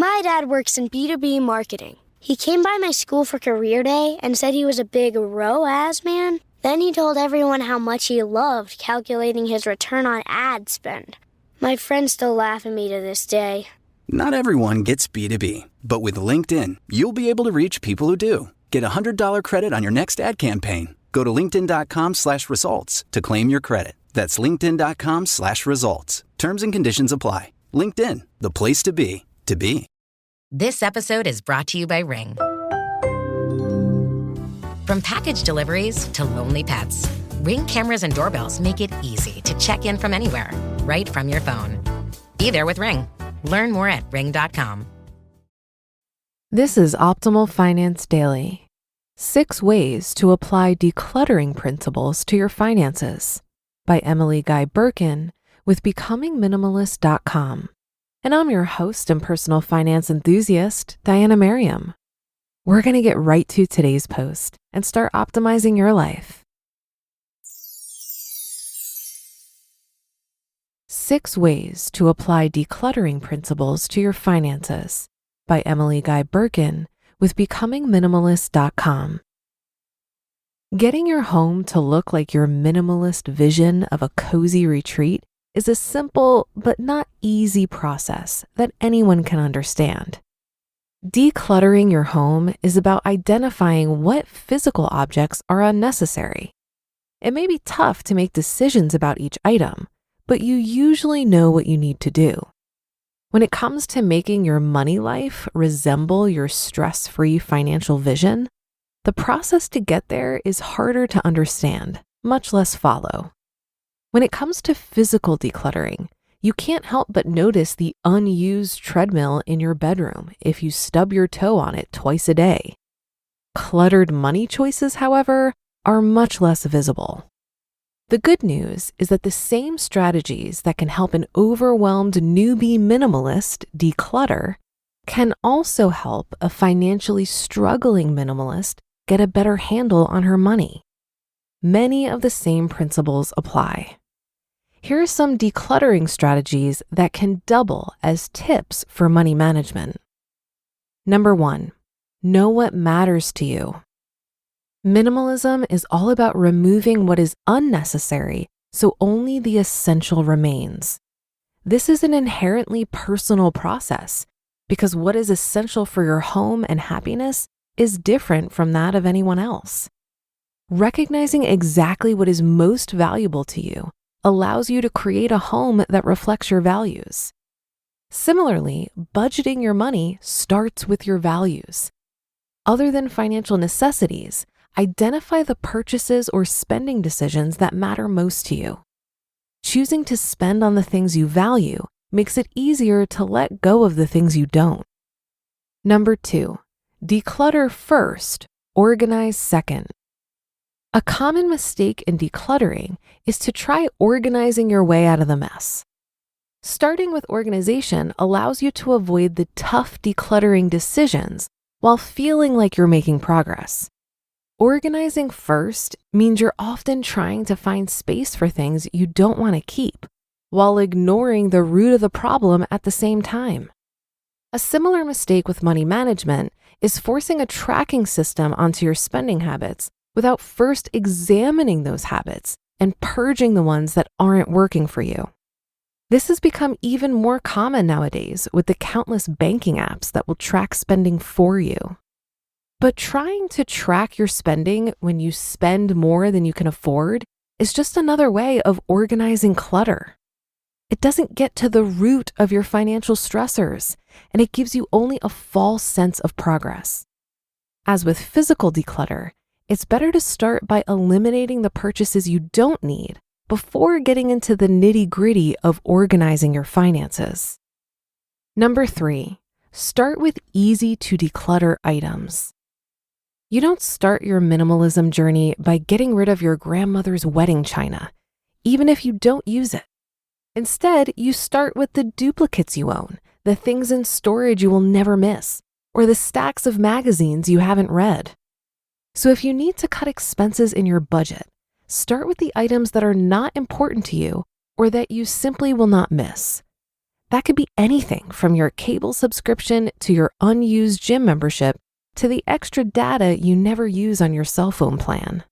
My dad works in B2B marketing. He came by my school for career day and said he was a big ROAS man. Then he told everyone how much he loved calculating his return on ad spend. My friends still laugh at me to this day. Not everyone gets B2B, but with LinkedIn, you'll be able to reach people who do. Get a $100 credit on your next ad campaign. Go to linkedin.com/results to claim your credit. That's linkedin.com/results. Terms and conditions apply. LinkedIn, the place to be, to be. This episode is brought to you by Ring. From package deliveries to lonely pets, Ring cameras and doorbells make it easy to check in from anywhere, right from your phone. Be there with Ring. Learn more at ring.com. This is Optimal Finance Daily. 6 ways to apply decluttering principles to your finances by Guy Birken with becomingminimalist.com. And I'm your host and personal finance enthusiast, Diana Merriam. We're going to get right to today's post and start optimizing your life. 6 ways to apply decluttering principles to your finances by Guy Birken with becomingminimalist.com. Getting your home to look like your minimalist vision of a cozy retreat is a simple but not easy process that anyone can understand. Decluttering your home is about identifying what physical objects are unnecessary. It may be tough to make decisions about each item, but you usually know what you need to do. When it comes to making your money life resemble your stress-free financial vision, the process to get there is harder to understand, much less follow. When it comes to physical decluttering, you can't help but notice the unused treadmill in your bedroom if you stub your toe on it twice a day. Cluttered money choices, however, are much less visible. The good news is that the same strategies that can help an overwhelmed newbie minimalist declutter can also help a financially struggling minimalist get a better handle on her money. Many of the same principles apply. Here are some decluttering strategies that can double as tips for money management. Number 1, know what matters to you. Minimalism is all about removing what is unnecessary so only the essential remains. This is an inherently personal process because what is essential for your home and happiness is different from that of anyone else. Recognizing exactly what is most valuable to you allows you to create a home that reflects your values. Similarly, budgeting your money starts with your values. Other than financial necessities, identify the purchases or spending decisions that matter most to you. Choosing to spend on the things you value makes it easier to let go of the things you don't. Number 2, declutter first, organize second. A common mistake in decluttering is to try organizing your way out of the mess. Starting with organization allows you to avoid the tough decluttering decisions while feeling like you're making progress. Organizing first means you're often trying to find space for things you don't want to keep, while ignoring the root of the problem at the same time. A similar mistake with money management is forcing a tracking system onto your spending habits without first examining those habits and purging the ones that aren't working for you. This has become even more common nowadays with the countless banking apps that will track spending for you. But trying to track your spending when you spend more than you can afford is just another way of organizing clutter. It doesn't get to the root of your financial stressors, and it gives you only a false sense of progress. As with physical declutter, it's better to start by eliminating the purchases you don't need before getting into the nitty-gritty of organizing your finances. Number 3, start with easy to declutter items. You don't start your minimalism journey by getting rid of your grandmother's wedding china, even if you don't use it. Instead, you start with the duplicates you own, the things in storage you will never miss, or the stacks of magazines you haven't read. So if you need to cut expenses in your budget, start with the items that are not important to you or that you simply will not miss. That could be anything from your cable subscription to your unused gym membership to the extra data you never use on your cell phone plan.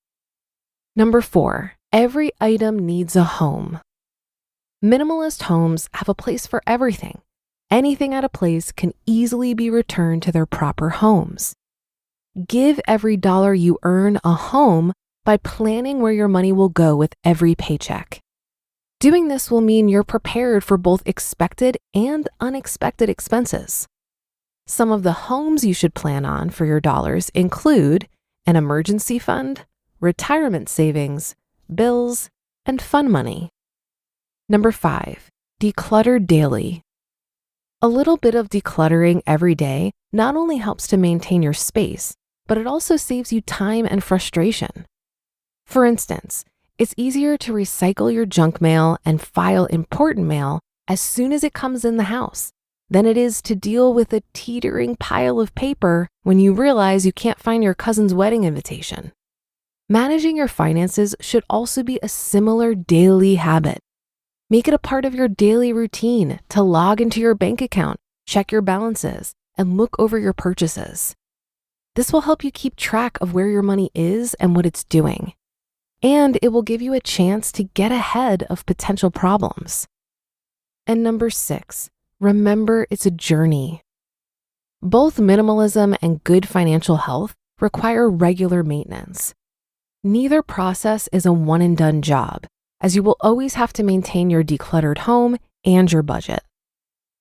Number 4, every item needs a home. Minimalist homes have a place for everything. Anything out of place can easily be returned to their proper homes. Give every dollar you earn a home by planning where your money will go with every paycheck. Doing this will mean you're prepared for both expected and unexpected expenses. Some of the homes you should plan on for your dollars include an emergency fund, retirement savings, bills, and fun money. Number 5, declutter daily. A little bit of decluttering every day not only helps to maintain your space, but it also saves you time and frustration. For instance, it's easier to recycle your junk mail and file important mail as soon as it comes in the house than it is to deal with a teetering pile of paper when you realize you can't find your cousin's wedding invitation. Managing your finances should also be a similar daily habit. Make it a part of your daily routine to log into your bank account, check your balances, and look over your purchases. This will help you keep track of where your money is and what it's doing. And it will give you a chance to get ahead of potential problems. And number 6, remember it's a journey. Both minimalism and good financial health require regular maintenance. Neither process is a one-and-done job, as you will always have to maintain your decluttered home and your budget.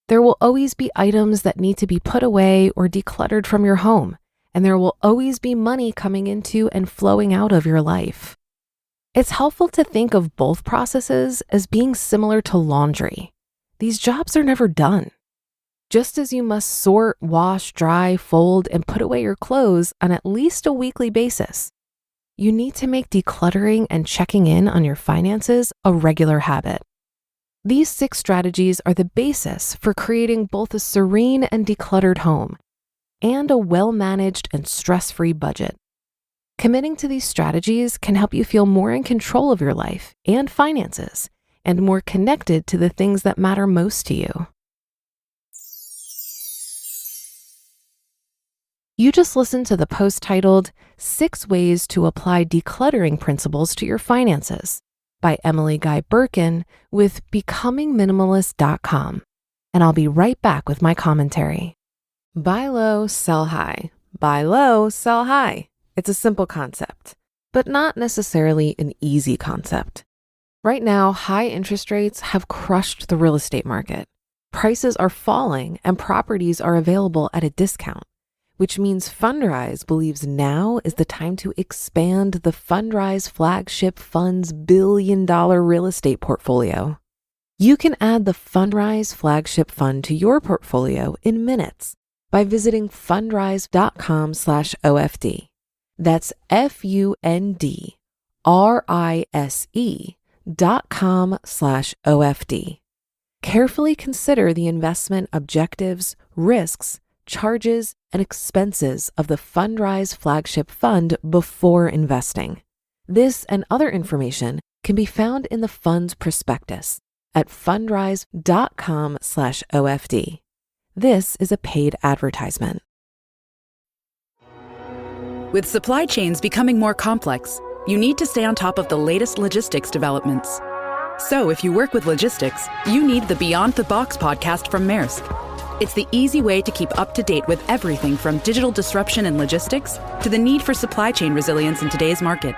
There will always be items that need to be put away or decluttered from your home, and there will always be money coming into and flowing out of your life. It's helpful to think of both processes as being similar to laundry. These jobs are never done. Just as you must sort, wash, dry, fold, and put away your clothes on at least a weekly basis, you need to make decluttering and checking in on your finances a regular habit. These 6 strategies are the basis for creating both a serene and decluttered home and a well-managed and stress-free budget. Committing to these strategies can help you feel more in control of your life and finances and more connected to the things that matter most to you. You just listened to the post titled 6 Ways to Apply Decluttering Principles to Your Finances by Guy Birken with becomingminimalist.com. And I'll be right back with my commentary. Buy low, sell high. Buy low, sell high. It's a simple concept, but not necessarily an easy concept. Right now, high interest rates have crushed the real estate market. Prices are falling and properties are available at a discount, which means F.I.R.E believes now is the time to expand the F.I.R.E flagship fund's billion-dollar real estate portfolio. You can add the F.I.R.E flagship fund to your portfolio in minutes by visiting fundrise.com/OFD. That's FUNDRISE.com/OFD. Carefully consider the investment objectives, risks, charges, and expenses of the F.I.R.E flagship fund before investing. This and other information can be found in the fund's prospectus at fundrise.com/OFD. This is a paid advertisement. With supply chains becoming more complex, you need to stay on top of the latest logistics developments. So if you work with logistics, you need the Beyond the Box podcast from Maersk. It's the easy way to keep up to date with everything from digital disruption in logistics to the need for supply chain resilience in today's market.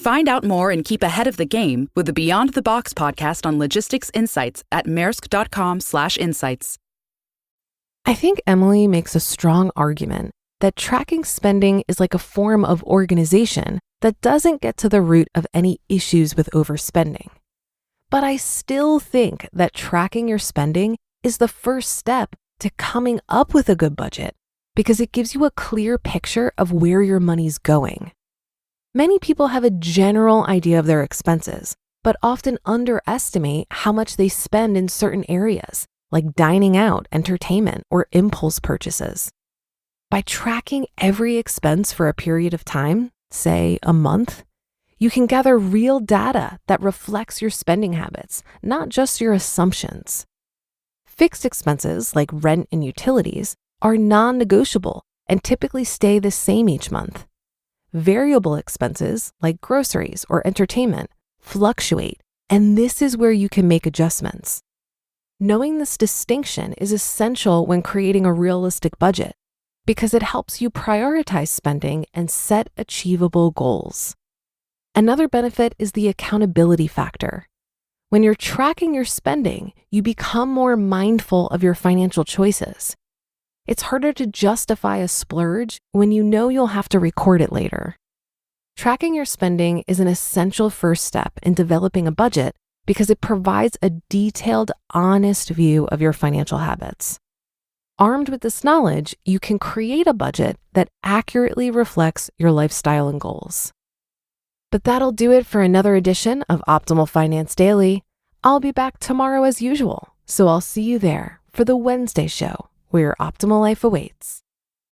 Find out more and keep ahead of the game with the Beyond the Box podcast on logistics insights at maersk.com/insights. I think Emily makes a strong argument that tracking spending is like a form of organization that doesn't get to the root of any issues with overspending. But I still think that tracking your spending is the first step to coming up with a good budget because it gives you a clear picture of where your money's going. Many people have a general idea of their expenses, but often underestimate how much they spend in certain areas, like dining out, entertainment, or impulse purchases. By tracking every expense for a period of time, say a month, You can gather real data that reflects your spending habits, not just your assumptions. Fixed expenses like rent and utilities are non-negotiable and typically stay the same each month. Variable expenses like groceries or entertainment fluctuate, and this is where you can make adjustments. Knowing this distinction is essential when creating a realistic budget because it helps you prioritize spending and set achievable goals. Another benefit is the accountability factor. When you're tracking your spending, you become more mindful of your financial choices. It's harder to justify a splurge when you know you'll have to record it later. Tracking your spending is an essential first step in developing a budget because it provides a detailed, honest view of your financial habits. Armed with this knowledge, you can create a budget that accurately reflects your lifestyle and goals. But that'll do it for another edition of Optimal Finance Daily. I'll be back tomorrow as usual, so I'll see you there for the Wednesday show where your optimal life awaits.